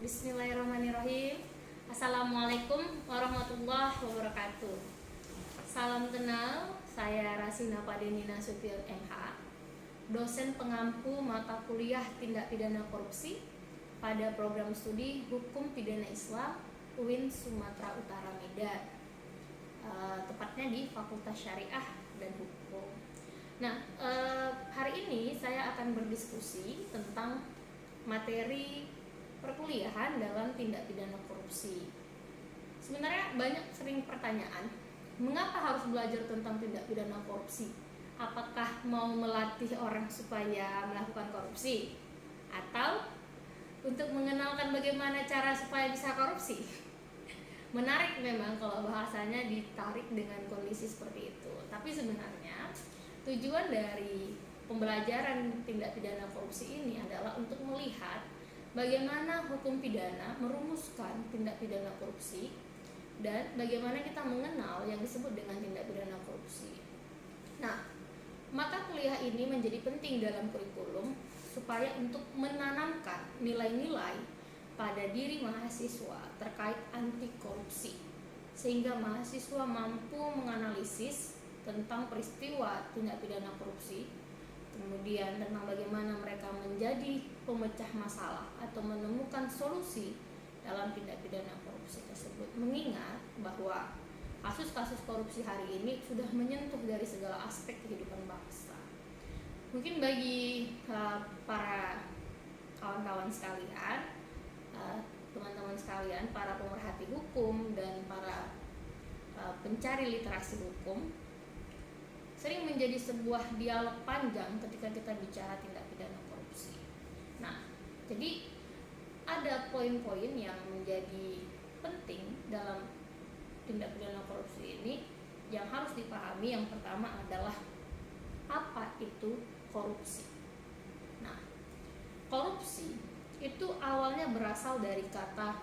Bismillahirrahmanirrahim. Assalamualaikum warahmatullahi wabarakatuh. Salam kenal, saya Rasina Padeni Nasution MH, dosen pengampu mata kuliah tindak pidana korupsi pada program studi Hukum Pidana Islam UIN Sumatera Utara Medan, tepatnya di Fakultas Syariah dan Hukum. Nah, hari ini saya akan berdiskusi tentang materi perkuliahan dalam tindak pidana korupsi. Sebenarnya banyak sering pertanyaan, mengapa harus belajar tentang tindak pidana korupsi? Apakah mau melatih orang supaya melakukan korupsi? Atau untuk mengenalkan bagaimana cara supaya bisa korupsi? Menarik memang kalau bahasanya ditarik dengan kondisi seperti itu. Tapi sebenarnya tujuan dari pembelajaran tindak pidana korupsi ini adalah untuk melihat bagaimana hukum pidana merumuskan tindak pidana korupsi dan bagaimana kita mengenal yang disebut dengan tindak pidana korupsi. Nah, mata kuliah ini menjadi penting dalam kurikulum supaya untuk menanamkan nilai-nilai pada diri mahasiswa terkait anti korupsi, sehingga mahasiswa mampu menganalisis tentang peristiwa tindak pidana korupsi, kemudian tentang bagaimana mereka menjadi pemecah masalah atau menemukan solusi dalam tindak pidana korupsi tersebut, mengingat bahwa kasus-kasus korupsi hari ini sudah menyentuh dari segala aspek kehidupan bangsa. Mungkin bagi para kawan-kawan sekalian, teman-teman sekalian, para pemerhati hukum dan para pencari literasi hukum, sering menjadi sebuah dialog panjang ketika kita bicara tindak pidana korupsi. Nah, jadi ada poin-poin yang menjadi penting dalam tindak pidana korupsi ini yang harus dipahami. Yang pertama adalah apa itu korupsi. Nah, korupsi itu awalnya berasal dari kata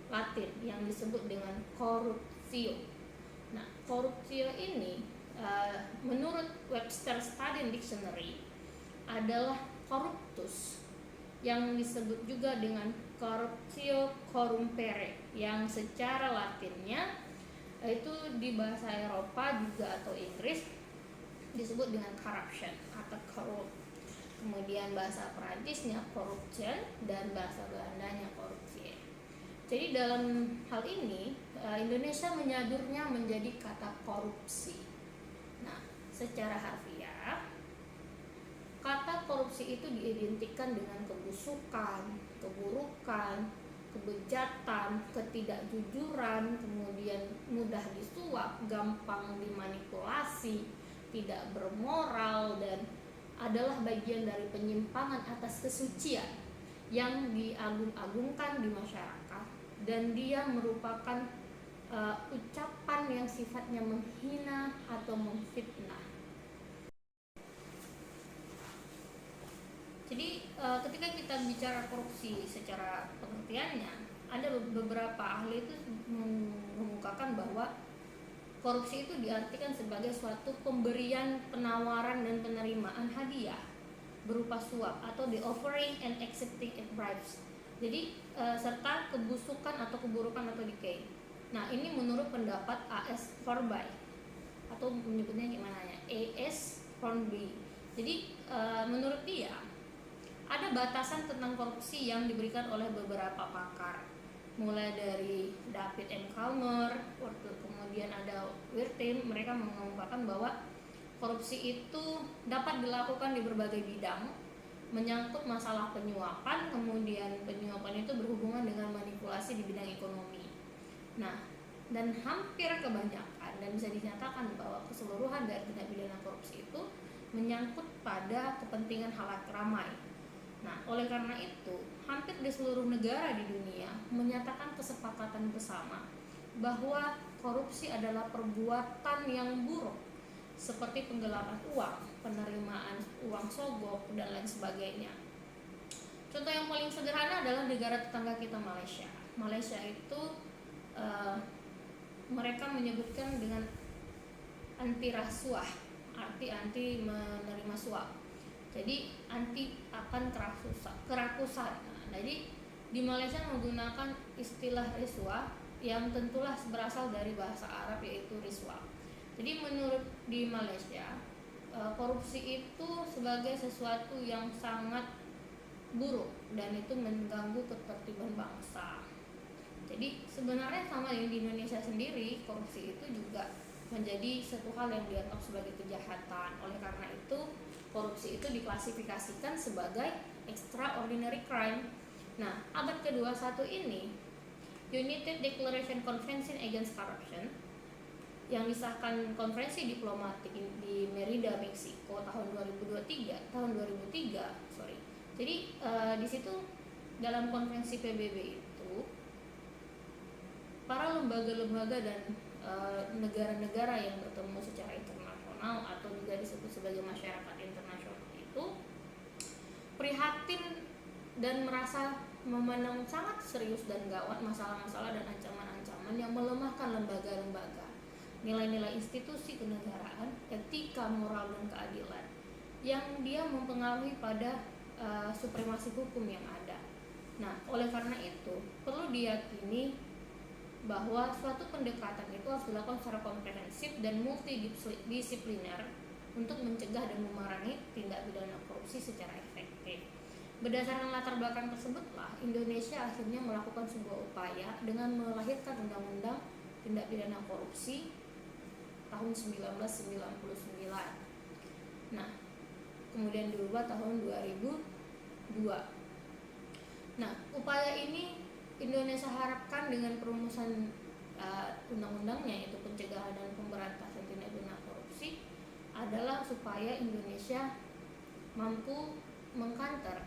Latin yang disebut dengan corruptio. Nah, corruptio ini menurut Webster Study Dictionary adalah corruptus, yang disebut juga dengan corruptio corrumpere, yang secara Latinnya itu di bahasa Eropa juga atau Inggris disebut dengan corruption atau corrupt. Kemudian bahasa Perancisnya corruption dan bahasa Belandanya corruptie. Jadi dalam hal ini Indonesia menyadurnya menjadi kata korupsi. Nah, secara harfiah, kata korupsi itu diidentikan dengan kebusukan, keburukan, kebejatan, ketidakjujuran, kemudian mudah disuap, gampang dimanipulasi, tidak bermoral, dan adalah bagian dari penyimpangan atas kesucian yang diagung-agungkan di masyarakat, dan dia merupakan ucapan yang sifatnya menghina atau memfitnah. Jadi ketika kita bicara korupsi secara pengertiannya, ada beberapa ahli itu mengemukakan bahwa korupsi itu diartikan sebagai suatu pemberian, penawaran, dan penerimaan hadiah berupa suap atau the offering and accepting of bribes. Jadi serta kebusukan atau keburukan atau decay. Nah, ini menurut pendapat A.S. Hornby atau menyebutnya gimana ya, A.S. Hornby. Jadi menurut dia ada batasan tentang korupsi yang diberikan oleh beberapa pakar, mulai dari David M. Kalmer, kemudian ada Wirtin. Mereka mengemukakan bahwa korupsi itu dapat dilakukan di berbagai bidang, menyangkut masalah penyuapan, kemudian penyuapan itu berhubungan dengan manipulasi di bidang ekonomi. Nah, dan hampir kebanyakan dan bisa dinyatakan bahwa keseluruhan dari tindak pidana korupsi itu menyangkut pada kepentingan halayak ramai. Nah, oleh karena itu, hampir di seluruh negara di dunia menyatakan kesepakatan bersama bahwa korupsi adalah perbuatan yang buruk, seperti penggelapan uang, penerimaan uang sogok, dan lain sebagainya. Contoh yang paling sederhana adalah negara tetangga kita, Malaysia. Malaysia itu mereka menyebutkan dengan anti rasuah, arti anti menerima suap. Jadi anti akan kerakusan. Nah, jadi Di Malaysia menggunakan istilah riswa yang tentulah berasal dari bahasa Arab, yaitu riswa. Jadi menurut di Malaysia, korupsi itu sebagai sesuatu yang sangat buruk dan itu mengganggu ketertiban bangsa. Jadi sebenarnya sama yang di Indonesia sendiri, korupsi itu juga menjadi satu hal yang dianggap sebagai kejahatan. Oleh karena itu, korupsi itu diklasifikasikan sebagai extraordinary crime. Nah, abad ke-21 ini, United Declaration Convention Against Corruption yang disahkan konferensi diplomatik di Merida, Meksiko tahun 2003. Jadi di situ dalam konvensi PBB itu para lembaga-lembaga dan negara-negara yang bertemu secara internasional atau juga disebut sebagai masyarakat internasional itu prihatin dan merasa memandang sangat serius dan gawat masalah-masalah dan ancaman-ancaman yang melemahkan lembaga-lembaga, nilai-nilai institusi kenegaraan, etika, moral, dan keadilan yang dia mempengaruhi pada supremasi hukum yang ada. Nah, oleh karena itu perlu diyakini bahwa suatu pendekatan itu harus dilakukan secara komprehensif dan multidisipliner untuk mencegah dan memerangi tindak pidana korupsi secara efektif. Berdasarkan latar belakang tersebutlah Indonesia akhirnya melakukan sebuah upaya dengan melahirkan Undang-Undang Tindak Pidana Korupsi tahun 1999. Nah, kemudian dirubah tahun 2002. Nah, upaya ini Indonesia harapkan dengan perumusan undang-undangnya, yaitu pencegahan dan pemberantasan tindak pidana korupsi, adalah supaya Indonesia mampu mengkanter,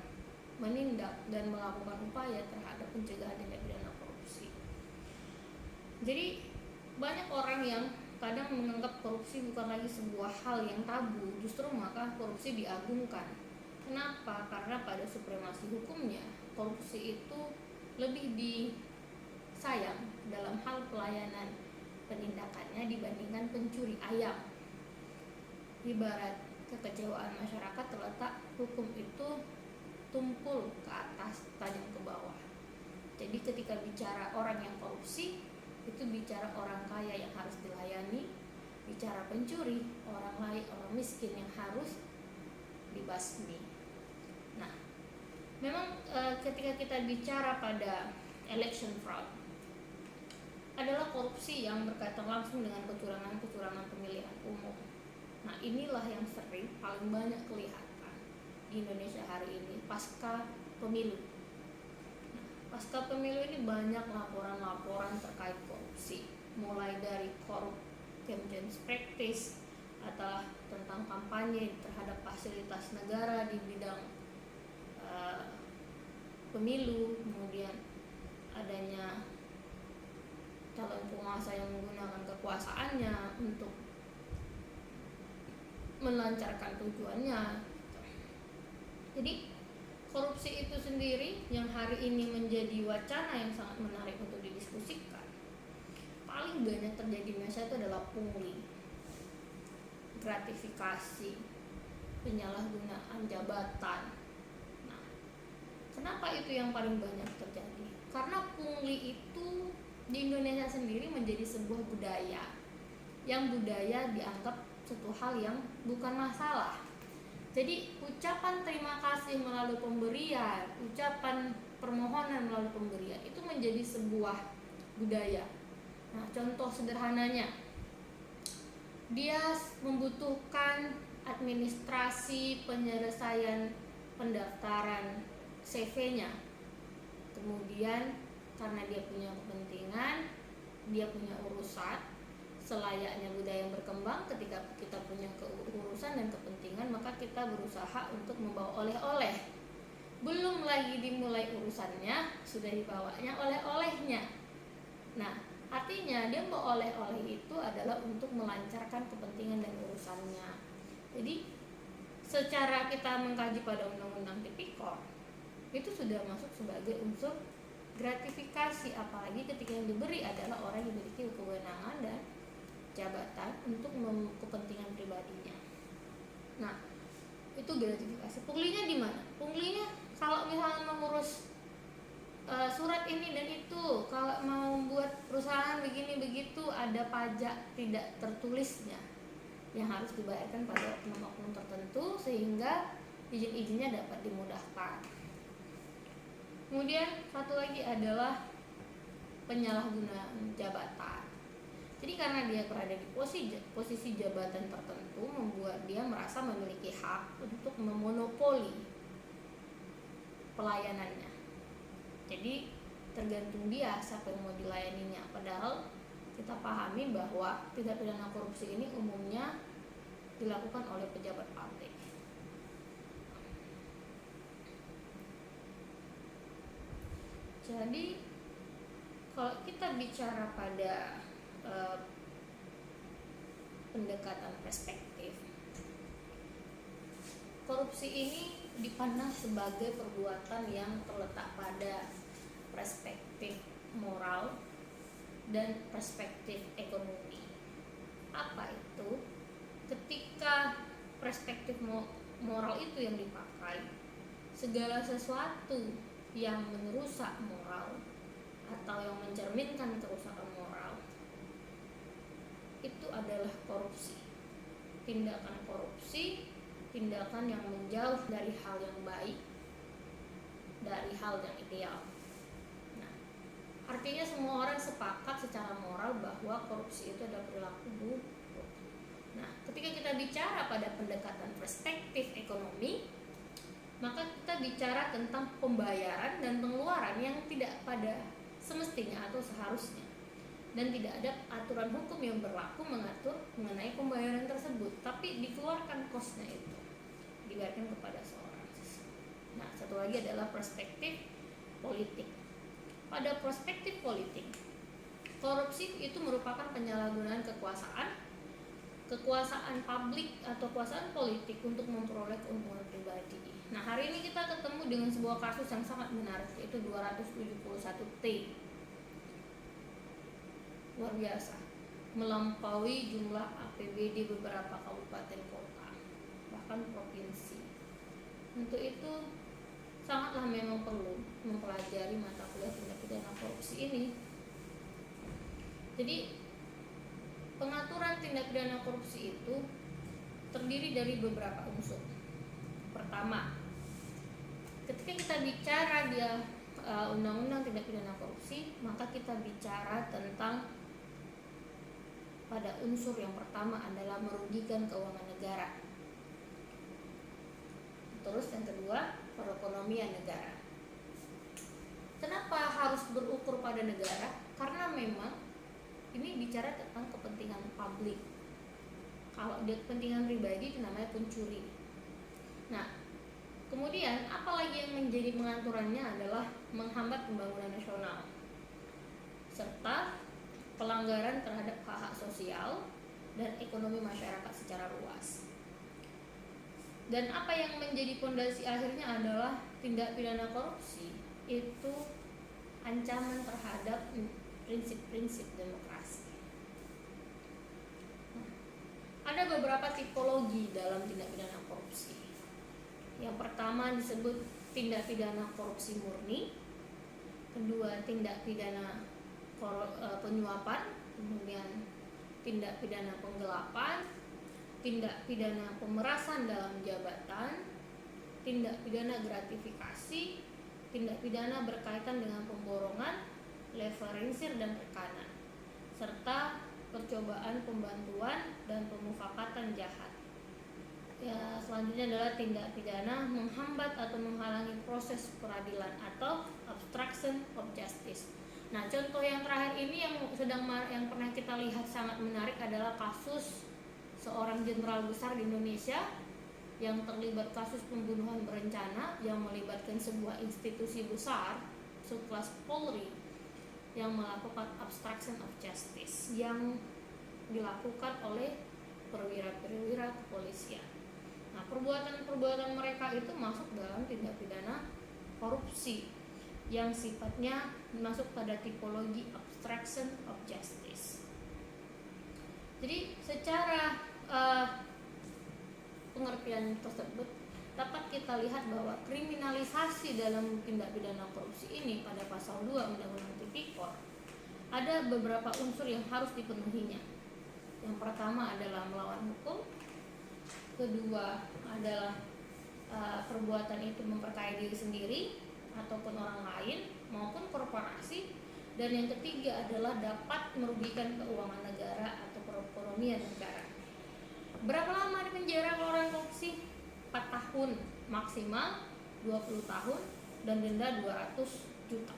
menindak dan melakukan upaya terhadap pencegahan tindak pidana korupsi. Jadi banyak orang yang kadang menganggap korupsi bukan lagi sebuah hal yang tabu, justru maka korupsi diagungkan. Kenapa? Karena pada supremasi hukumnya, korupsi itu lebih disayang dalam hal pelayanan penindakannya dibandingkan pencuri ayam. Ibarat kekecewaan masyarakat terletak hukum itu tumpul ke atas, tajam ke bawah. Jadi ketika bicara orang yang korupsi, itu bicara orang kaya yang harus dilayani, bicara pencuri, orang miskin yang harus dibasmi. Nah, memang ketika kita bicara pada election fraud, adalah korupsi yang berkaitan langsung dengan kecurangan pemilihan umum. Nah, inilah yang sering paling banyak kelihatan di Indonesia hari ini pasca pemilu. Nah, pasca pemilu ini banyak laporan-laporan terkait korupsi, mulai dari korup campaign practice atau tentang kampanye terhadap fasilitas negara di bidang pemilu, kemudian adanya calon penguasa yang menggunakan kekuasaannya untuk melancarkan tujuannya. Jadi korupsi itu sendiri yang hari ini menjadi wacana yang sangat menarik untuk didiskusikan, paling banyak terjadi di Indonesia itu adalah pungli, gratifikasi, penyalahgunaan jabatan. Nah, kenapa itu yang paling banyak terjadi? Karena pungli itu di Indonesia sendiri menjadi sebuah budaya, yang budaya dianggap satu hal yang bukan masalah. Jadi ucapan terima kasih melalui pemberian, ucapan permohonan melalui pemberian itu menjadi sebuah budaya. Nah, contoh sederhananya, dia membutuhkan administrasi penyelesaian pendaftaran CV-nya. Kemudian karena dia punya kepentingan, dia punya urusan, selayaknya budaya yang berkembang, ketika kita punya urusan dan kepentingan, maka kita berusaha untuk membawa oleh-oleh. Belum lagi dimulai urusannya, sudah dibawanya oleh-olehnya. Nah, artinya dia bawa oleh-oleh itu adalah untuk melancarkan kepentingan dan urusannya. Jadi secara kita mengkaji pada undang-undang tipikor, itu sudah masuk sebagai unsur gratifikasi, apalagi ketika yang diberi adalah orang yang memiliki kewenangan dan jabatan untuk kepentingan pribadinya. Nah, itu gratifikasi. Punglinya di mana? Punglinya kalau misalnya mengurus surat ini dan itu, kalau mau buat perusahaan begini begitu, ada pajak tidak tertulisnya yang harus dibayarkan pada oknum-oknum tertentu sehingga izin-izinnya dapat dimudahkan. Kemudian satu lagi adalah penyalahgunaan jabatan. Jadi karena dia berada di posisi jabatan tertentu membuat dia merasa memiliki hak untuk memonopoli pelayanannya. Jadi tergantung dia siapa yang mau dilayaninya. Padahal kita pahami bahwa tindak pidana korupsi ini umumnya dilakukan oleh pejabat publik. Jadi kalau kita bicara pada pendekatan perspektif, korupsi ini dipandang sebagai perbuatan yang terletak pada perspektif moral dan perspektif ekonomi. Apa itu? Ketika perspektif moral itu yang dipakai, segala sesuatu yang merusak moral atau yang mencerminkan kerusakan moral itu adalah korupsi. Tindakan korupsi, tindakan yang menjauh dari hal yang baik, dari hal yang ideal. Artinya semua orang sepakat secara moral bahwa korupsi itu adalah perilaku buruk. Nah, ketika kita bicara pada pendekatan perspektif ekonomi, maka kita bicara tentang pembayaran dan pengeluaran yang tidak pada semestinya atau seharusnya, dan tidak ada aturan hukum yang berlaku mengatur mengenai pembayaran tersebut, tapi dikeluarkan kosnya itu dibayarkan kepada seorang. Nah, satu lagi adalah perspektif politik. Pada perspektif politik, korupsi itu merupakan penyalahgunaan kekuasaan publik atau kekuasaan politik untuk memperoleh keuntungan pribadi. Nah, hari ini kita ketemu dengan sebuah kasus yang sangat menarik, yaitu 271T. Luar biasa, melampaui jumlah APBD beberapa kabupaten kota, bahkan provinsi. Untuk itu sangatlah memang perlu mempelajari mata kuliah tindak pidana korupsi ini. Jadi pengaturan tindak pidana korupsi itu terdiri dari beberapa unsur. Pertama, ketika kita bicara dia undang-undang tindak pidana korupsi, maka kita bicara tentang pada unsur yang pertama adalah merugikan keuangan negara. Terus yang kedua, perekonomian negara. Kenapa harus berukur pada negara? Karena memang ini bicara tentang kepentingan publik. Kalau dia kepentingan pribadi itu namanya pencuri. Nah, kemudian apalagi yang menjadi pengaturannya adalah menghambat pembangunan nasional serta pelanggaran terhadap hak-hak sosial dan ekonomi masyarakat secara luas. Dan apa yang menjadi fondasi akhirnya adalah tindak pidana korupsi itu ancaman terhadap prinsip-prinsip demokrasi. Ada beberapa tipologi dalam tindak pidana korupsi. Yang pertama disebut tindak pidana korupsi murni, kedua tindak pidana penyuapan, kemudian tindak pidana penggelapan, tindak pidana pemerasan dalam jabatan, tindak pidana gratifikasi, tindak pidana berkaitan dengan pemborongan, leveringsir dan tekanan, serta percobaan pembantuan dan pemufakatan jahat. Ya, selanjutnya adalah tindak pidana menghambat atau menghalangi proses peradilan atau obstruction of justice. Nah, contoh yang terakhir ini yang pernah kita lihat sangat menarik adalah kasus seorang jenderal besar di Indonesia yang terlibat kasus pembunuhan berencana yang melibatkan sebuah institusi besar sekelas Polri yang melakukan obstruction of justice yang dilakukan oleh perwira-perwira kepolisian. Nah, perbuatan-perbuatan mereka itu masuk dalam tindak pidana korupsi yang sifatnya masuk pada tipologi obstruction of justice. Jadi secara pengertian tersebut dapat kita lihat bahwa kriminalisasi dalam tindak pidana korupsi ini pada pasal 2 Undang-Undang Tipikor ada beberapa unsur yang harus dipenuhinya. Yang pertama adalah melawan hukum, kedua adalah perbuatan itu memperkaya diri sendiri ataupun orang lain maupun korporasi, dan yang ketiga adalah dapat merugikan keuangan negara atau perekonomian negara. Berapa lama di penjara kalau orang korupsi? 4 tahun maksimal, 20 tahun, dan denda 200 juta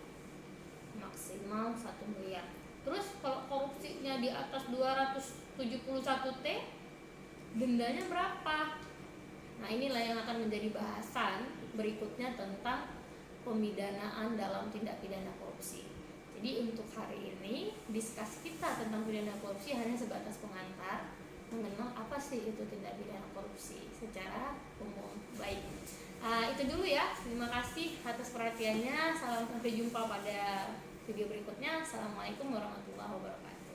maksimal 1 miliar. Terus kalau korupsinya di atas 271 T, dendanya berapa? Nah, inilah yang akan menjadi bahasan berikutnya tentang pemidanaan dalam tindak pidana korupsi. Jadi untuk hari ini diskusi kita tentang pidana korupsi hanya sebatas pengantar, mengenal apa sih itu tindak pidana korupsi secara umum. Baik, itu dulu ya. Terima kasih atas perhatiannya. Sampai jumpa pada video berikutnya. Assalamualaikum warahmatullahi wabarakatuh.